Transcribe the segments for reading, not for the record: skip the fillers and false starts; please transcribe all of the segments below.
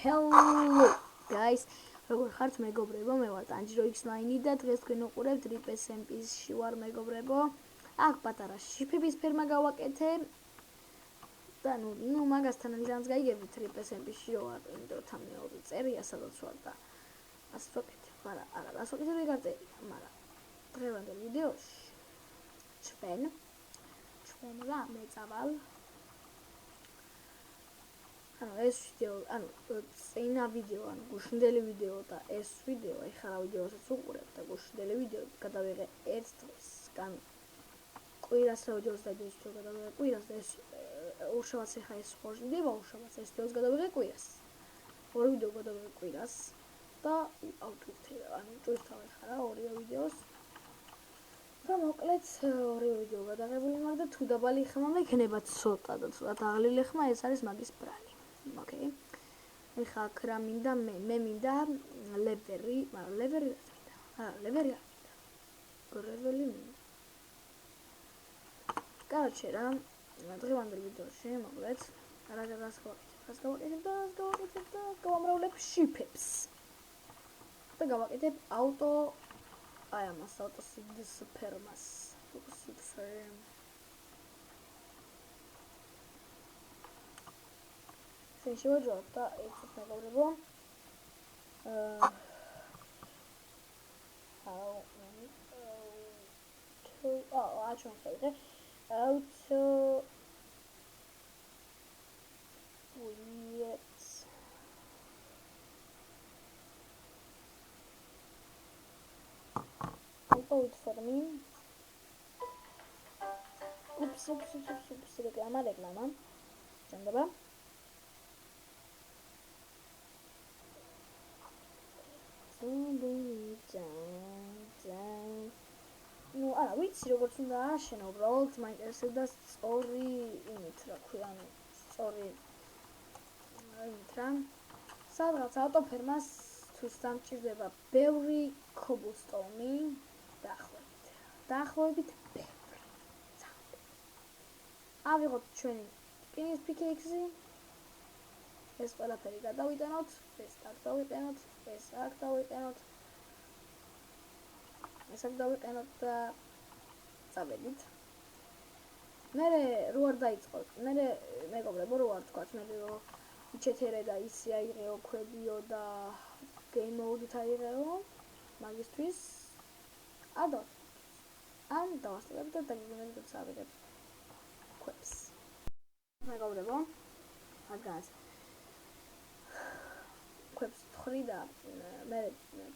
Hello guys, როგორ ხართ მეგობრებო? მე ვარ Tanjiro-X9 და დღეს თქვენ უყურებთ RIP SMP-ში ვარ მეგობრებო. აქ პატარა შიფების ფერმა გავაკეთე და ნუ მაგასთან ძალიან გაიგებთ RIP SMP-ში ვარ, იმიტომ რომ თამნეოზე წერია სადაც ვარ და ასე ვაკეთებ, მაგრამ არა, ასე ვაკეთებ ეგარ წერია, მაგრამ დღევანდელ ვიდეოში ჩვენ რა მეწავალ ეს ვიდეო, წინა ვიდეო, გუშინდელი ვიდეო და ეს ვიდეო, ეხლა რა ვიდეოსაც უყურებ და გუშინდელი ვიდეო გადავიღე ერთ დღეს, კვირას რა ვიდეოს დაიწყე თუ გადავიღე კვირას და ეს უშავაც ეხლა ეს ხორჯდება, უშავაც ეს ვიდეოს გადავიღე კვირას. ორი ვიდეო გადავიღე კვირას და ავტვირთავ ეხლა რა ორივე ვიდეოს. და მოკლედ ორივე ვიდეო გადაღებული მაქვს და თუ დაბალი ხმა მექნება ცოტა და ცოტა დაღლილი ხმა ეს არის მაგის ბრალი. Okay. ეხლა აქ რა მინდა მე მინდა ლევერი, მაგრამ ლევერი რა მინდა? ლევერი არ მინდა. გრეველი მინდა. Короче, რა დღევანდელ ვიდეოში მოკლედ რას გავაკეთებ და გავამრავლებ შიფებს. და გავაკეთებ ავტო აი ამას ავტო სიდს ფერმას. სიდ ფერმ. შევაჯობ და ეცეთ მეგობრებო. აჩვენ ხეიდე. Auto wait for me. Ups, reklama. Ჭამდება. Ну, არა, ვიცი როგორც უნდა აშენო, უბრალოდ მაინტერესებდა სწორი იმით, რა ქვია, სწორი იმით რა. სადღაც ავტოფერმას თუ სამჭირდება ბევრი ქობლსტოუნი დაახლოებით ბევრი. ავიღოთ ჩვენი რკინის პიკექსი. ეს ყველაფერი გადავიტანოთ, ეს აქ დავიყენოთ, ეს აქ დავიყენოთ. ესაკ დავიყენოთ და წავედით. მე რო არ დაიწყოთ, მე მეგობრებო რო არ თქვათ, მე რო იჩეთერე და ისი აიღეო ქვებიო და game mode-ით აიღეო მაგისტრის ან დავასრულებ და დაგიგონებ და წავედებ ქვებს. მეგობრებო, მაგას ქვებს თხრი და მე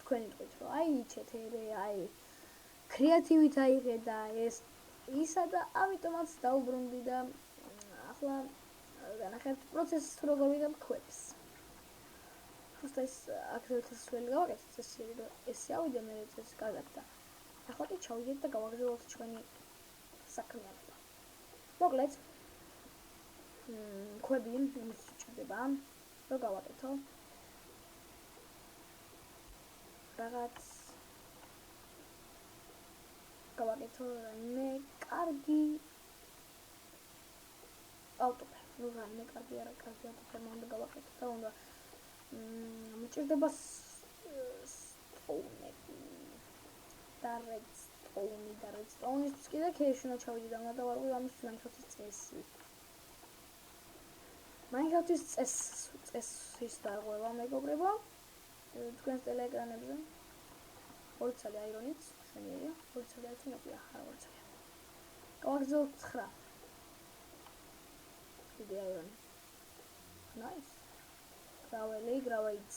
თქვენი თქვით რომ აი ჩეთერე აი კრეატივით აიღე და ისა და ამიტომაც დაუბრუნდი და ახლა განახერხეთ პროცესს თუ როგორ ვიღებ ქვებს. просто ეს აქტივიტეტს ველი გავაკეთეთ ეს ავიდე მე ეს კარგად და ახლა კი ჩავიდეთ და გავაგრძელოთ ჩვენი საქმიანობა. მოკლედ ქვები იმის ჭირდება რომ გავაკეთო რაღაც გავაკეთო რაიმე კარგი ავტოფერმა. ნუ რაიმე კარგი ავტოფერმა უნდა გავაკეთო და უნდა მიჭირდება სტოუნები და რედსტოუნისთვის კიდე ქეში უნდა ჩავიდი და უნდა დავარღვი ამისთვის მაინკრაფტის წესი. მაინკრაფტის წესის დარღვევა მეგობრებო. თქვენს ტელეეკრანებზე 2 ცალი აირონიც შენიერია, 2 ცალი ერთი ნოკლია, არა 2 ცალი. გავაგრძელოთ 9. კიდე აირონი. Nice. გრავეიც.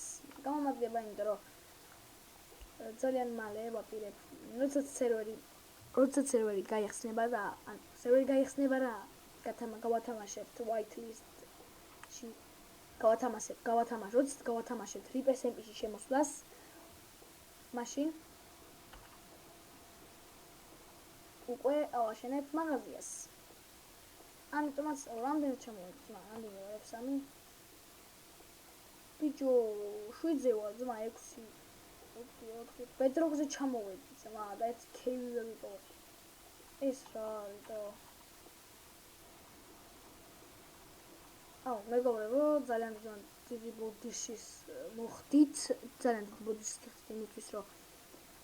გამომადგება იმიტომ რომ ძალიან მალე ვაპირებ, როდესაც სერვერი გაიხსნება და გავათამაშებთ whitelist-ში. გავათამაშებთ RIP SMP-ში შემოსვლას. მაშინ უკვე ავაშენებთ მაღაზიას. ამიტომაც რამდენი ჩამოვედი, რამდენი 3 ბიჭო 7-ზე ვარ, 6 ბედროგზე ჩამოვედი, და ერთი კეივი ვიყო. ეს რა არის და მეგობრებო, ძალიან დიდი ბოდიშის მოხდით, ძალიან დიდი ბოდიშის გიხდით იმისთვის, რომ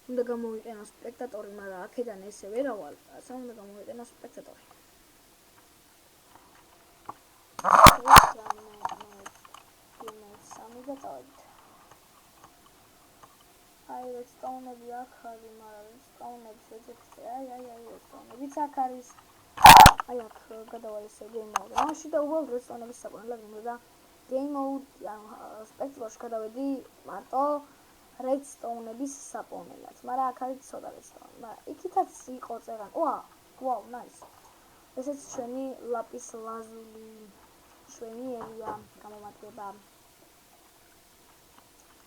უნდა გამოვიყენოს სპექტატორი, მაგრამ აქედან ესე ვერავალ, ასე უნდა გამოვიყენოს სპექტატორი. სამი გადავედით. აი, რედსტოუნები აქ არის, მაგრამ რედსტოუნების რეცეპტი, აი, რედსტოუნებიც აქ არის. აი, აქ გადავალ ესე game mode. ამაში და უბრალოდ რედსტოუნების საკუთრებად უნდა game mode, ანუ სპექტატორში გადავედი მარტო რედსტოუნების საპოვნელად, მაგრამ აქ არის ცოტა რედსტოუნი, მაგრამ იქითაც იყო წერან. ვაუ, nice. ესეც ჩვენი ლაპის ლაზული შვენიერია, გამომადგება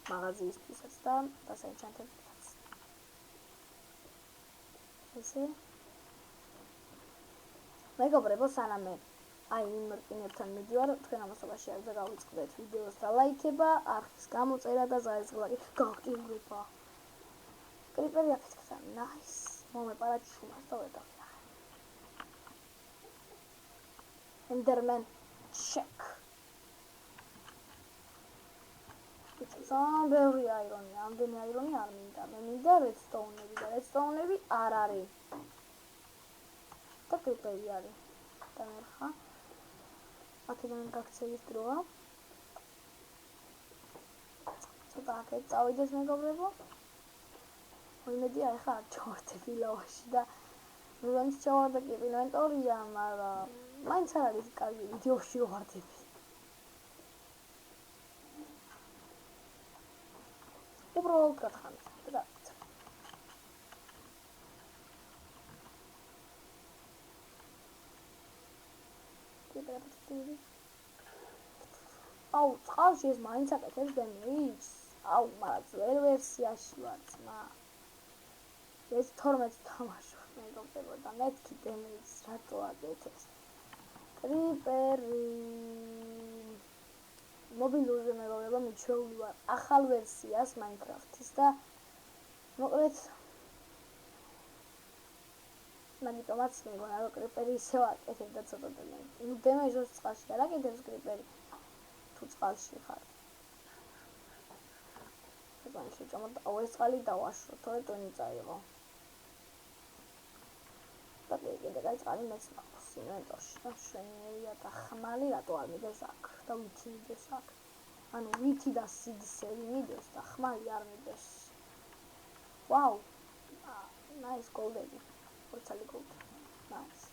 მაღაზიისთვისაც და დასაენჩანტებითაც. ესე მეგობრებო, სანამ აი იმ რკინებთან მიდივარ, თქვენ ამასობაში არ დაგავიწყდეთ ვიდეოს და ლაიქება, არხის გამოწერა და ზაეცგლაკი გააქტიურება. კრიპერი აქეთ გცა, nice. მომეპარა ჩუმას და ვეტავი. Enderman check. ძალიან ბევრი აირონია, ამდენი აირონი არ მინდა. მე მინდა რედსტოუნები და რედსტოუნები არ არის. და კრიპერი არის. და მერხა აქედან გაქცევის დროა. ცოტა აქეთ წავიდეს მეგობრებო. იმედია ეხლა არ ჩავარდები ლავაში და როდესაც ჩავარდე კი ინვენტორია, მაგრამ მაინც არ არის კარგი ვიდეოში ვარდები. უბრალოდ გახანს და აუ, წყალში ეს მაინც აკეთებს დემეიჯს. აუ, მაგრამ ძველ ვერსიაში ვარ ძმა. ეს 12 თამაშობ მეგობრებო და მეთქი დემეიჯს რატო აკეთებს. კრიპერი მობილურზე მეგობრებო მიჩვეული ვარ ახალ ვერსიას Minecraft-ის და მოკლედ მაგიტომაც მეგონა რომ კრიპერი ისევ აკეთებდა ცოტა დემეიჯს. ნუ დემეიჯს წყალში არ აკეთებს კრიპერი თუ წყალში ხარ. ეგ შეჭამოთ და ეს წყალი დავაშროთ, თორე ტვინი წაიღო. და კიდე კაი წყალი მეც მაქვს ინვენტორში. და შვენიერია და ხმალი რატო არ მიდეს აქ და ვითი მიდეს აქ. ანუ ვითი და სიდსელი მიდეს და ხმალი არ მიდეს. ვაუ. nice gold-ები. ორცალი gold. nice.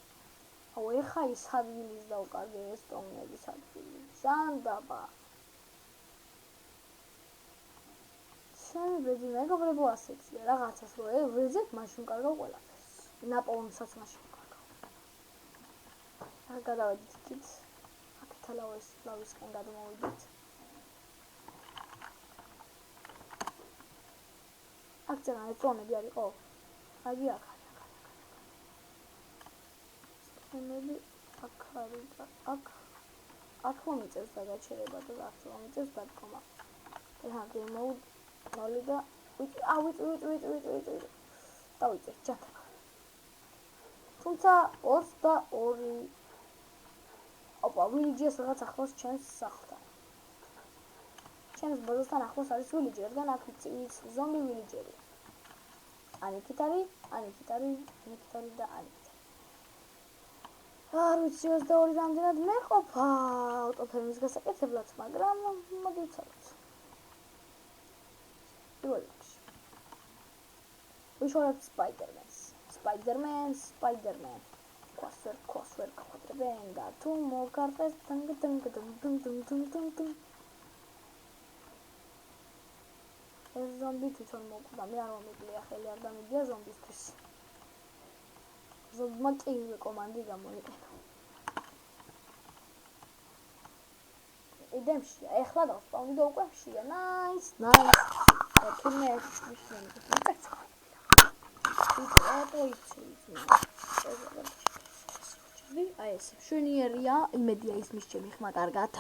აუ, ეხა ის ადგილის დავკარგე ეს სტოუნების ადგილი. ზანდაბა. შემიბედი მეგობრებო ასეთია რაღაცას რო ვეზეთ მაშინ კარგავ ყველაფერს. ნაპოვნსაც მაშინ კარგავ. გადავედით იქით. აქეთ ლავისკენ გადმოვიდით. აქ წერა რედსტოუნები არისო? აგი აქ. სტოუნები აქ არის და აქ მომიწევს და გაჩერება და აქ მომიწევს დადგომა. ეხლა game mode ნოლი და ვიწი დავიწერ ჯანდება. თუმცა 22 ოპა ვილიჯის რაღაც ახლოს ჩემს სახლთან. ჩემს ბაზასთან ახლოს არის ვილიჯი, რადგან აქ ის ზომბი ვილიჯერია. ანიქით არის და ანიქით. არ ვიცი 22 რამდენად მეყოფა ავტოფერმის გასაკეთებლად, მაგრამ მოდი ვიცავთ. პირველ რიგში. ვიშორებთ Spider-Man. Crossword ხოთრებენ და თუ მოგარტეს ტანგ. ეს ზომბი თვითონ მოკვდა, მე არ მომიკლია ხელი არ დამიდია ზომბისთვის. ზომბმა კი კომანდი გამოიყენა. იდემშია, ეხლა დავსპავნი და უკვე მშია. nice. და თურმე ეს მიშლენი. რატო იცი? აი ეს შვენიერია, იმედია ის მის ჩემი ხმა კარგად.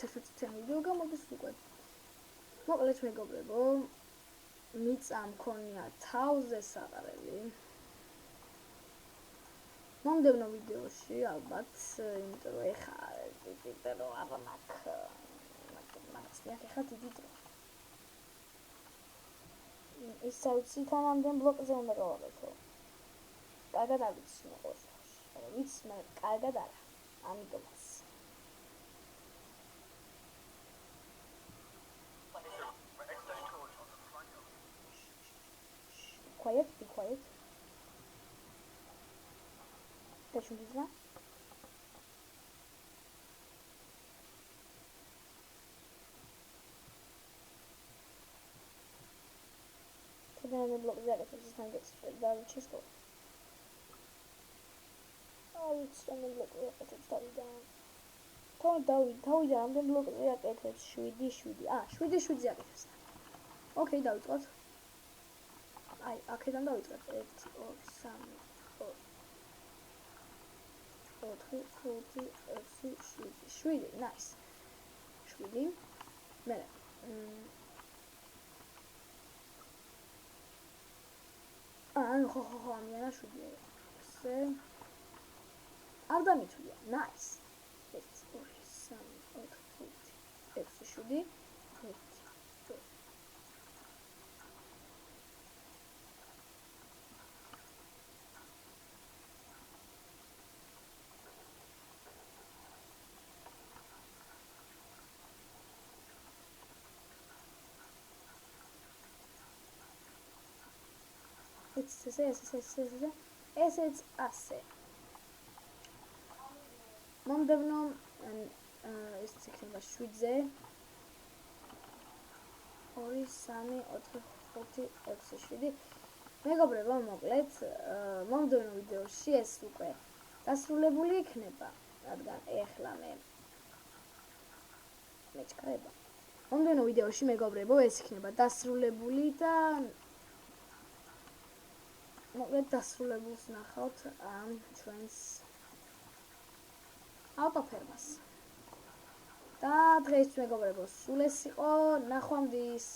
თერთმეტ ვიდეო გამოდის უკვე. მოკლედ მეგობრებო, მიწა მქონია თავზე საყრელი. მომდევნო ვიდეოში ალბათ, იმიტომ რომ ეხა ტიპიკა რომ არ მაქვს მაგას ეხა დიდი დრო. ის საოცი თანამდე ბლოკზე უნდა გავაკეთო. კარგად არ ვიცი ყოველთვის. ვიცი, მაგრამ კარგად არა. ამიტომაც. Quiet, be quiet. Deixa eu dizer. Cadê o bloco zero? Vocês estão dando chisco. Oh, it's on the block. It's down. Თავი ამ ბლოკზე აკეთებს 7. Ah, 7 აკეთებს. Okay, დავიწყოთ. აი, აქედან დავიწყოთ 1 2 3 4 5 6 7. Nice. 7. მე ანუ ხო, ამიანა 7. ესე არ დამითვლია. Nice. 1 2 3 4 5 6 7 ესეც ასე. მომდევნო ეს იქნება 7-ზე 2 3 4 5 6 7. მეგობრებო, მოკლედ მომდევნო ვიდეოში ეს უკვე დასრულებული იქნება, რადგან ეხლა მე მეჭკრება. მომდევნო ვიდეოში მეგობრებო ეს იქნება დასრულებული და მოკლედ დასრულებულს ნახავთ ამ ჩვენს ავტოფერმას. და დღეს მეგობრებო, სულ ეს იყო, ნახვამდის.